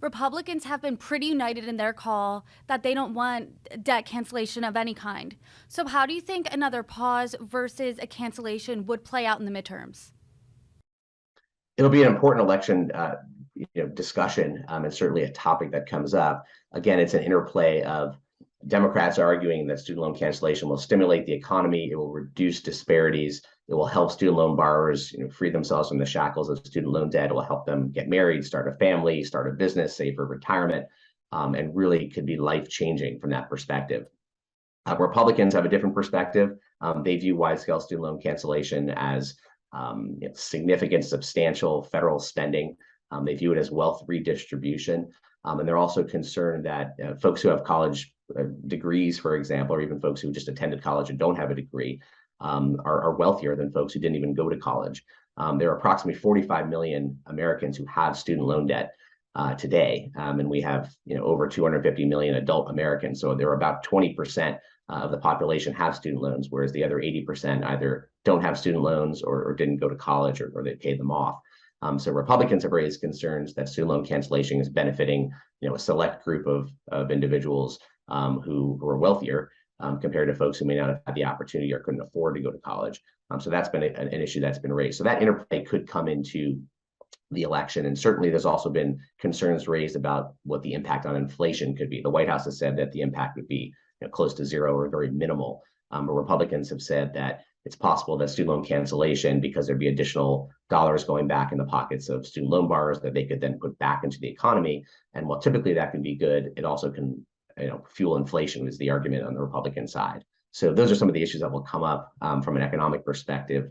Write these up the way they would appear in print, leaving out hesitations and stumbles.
Republicans have been pretty united in their call that they don't want debt cancellation of any kind. So, how do you think another pause versus a cancellation would play out in the midterms? It'll be an important election discussion, and certainly a topic that comes up. Again, it's an interplay of Democrats arguing that student loan cancellation will stimulate the economy, it will reduce disparities, it will help student loan borrowers free themselves from the shackles of student loan debt, it will help them get married, start a family, start a business, save for retirement, and really could be life-changing from that perspective. Republicans have a different perspective. They view wide-scale student loan cancellation as significant, substantial federal spending. They view it as wealth redistribution. And they're also concerned that folks who have college degrees, for example, or even folks who just attended college and don't have a degree, are wealthier than folks who didn't even go to college. There are approximately 45 million Americans who have student loan debt today, and we have over 250 million adult Americans. So there are about 20% of the population have student loans, whereas the other 80% either don't have student loans or didn't go to college or they paid them off. So Republicans have raised concerns that student loan cancellation is benefiting a select group of individuals who are wealthier compared to folks who may not have had the opportunity or couldn't afford to go to college. So that's been an issue that's been raised. So that interplay could come into the election. And certainly there's also been concerns raised about what the impact on inflation could be. The White House has said that the impact would be close to zero or very minimal. But Republicans have said that it's possible that student loan cancellation, because there'd be additional dollars going back in the pockets of student loan borrowers that they could then put back into the economy. And while typically that can be good, it also can fuel inflation is the argument on the Republican side. So those are some of the issues that will come up from an economic perspective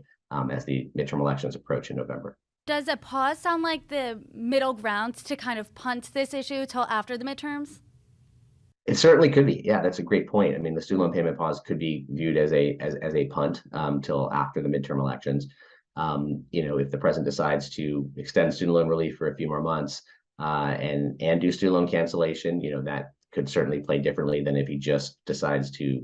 as the midterm elections approach in November. Does a pause sound like the middle ground to kind of punt this issue till after the midterms? It certainly could be. Yeah, that's a great point. I mean, the student loan payment pause could be viewed as a punt till after the midterm elections. If the president decides to extend student loan relief for a few more months and do student loan cancellation, that could certainly play differently than if he just decides to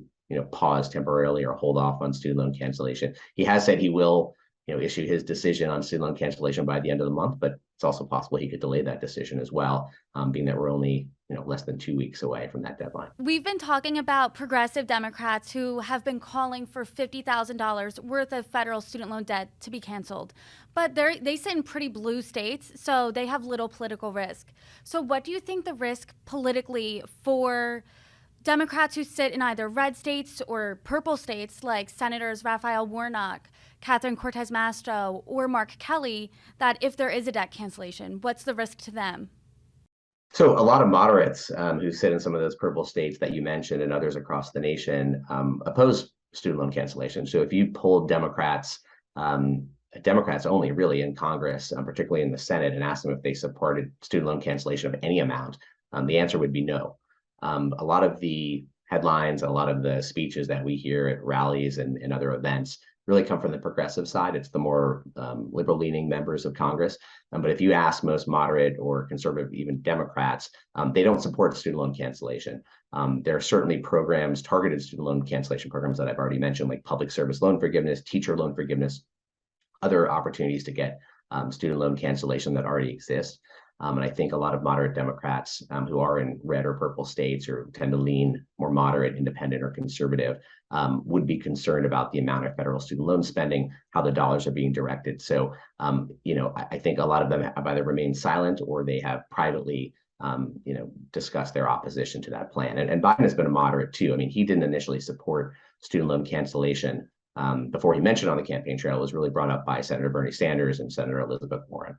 pause temporarily or hold off on student loan cancellation. He has said he will issue his decision on student loan cancellation by the end of the month, but it's also possible he could delay that decision as well, being that we're only less than 2 weeks away from that deadline. We've been talking about progressive Democrats who have been calling for $50,000 worth of federal student loan debt to be canceled. But they sit in pretty blue states, so they have little political risk. So what do you think the risk politically for Democrats who sit in either red states or purple states, like Senators Raphael Warnock, Catherine Cortez Masto, or Mark Kelly, that if there is a debt cancellation, what's the risk to them? So a lot of moderates who sit in some of those purple states that you mentioned and others across the nation oppose student loan cancellation. So if you polled Democrats only really in Congress, particularly in the Senate, and asked them if they supported student loan cancellation of any amount, the answer would be no. A lot of the headlines, a lot of the speeches that we hear at rallies and other events really come from the progressive side. It's the more liberal-leaning members of Congress. But if you ask most moderate or conservative, even Democrats, they don't support student loan cancellation. There are certainly programs, targeted student loan cancellation programs that I've already mentioned, like public service loan forgiveness, teacher loan forgiveness, other opportunities to get student loan cancellation that already exist. And I think a lot of moderate Democrats who are in red or purple states or tend to lean more moderate, independent, or conservative would be concerned about the amount of federal student loan spending, how the dollars are being directed. So, I think a lot of them have either remained silent or they have privately, discussed their opposition to that plan. And Biden has been a moderate too. I mean, he didn't initially support student loan cancellation before he mentioned on the campaign trail. It was really brought up by Senator Bernie Sanders and Senator Elizabeth Warren.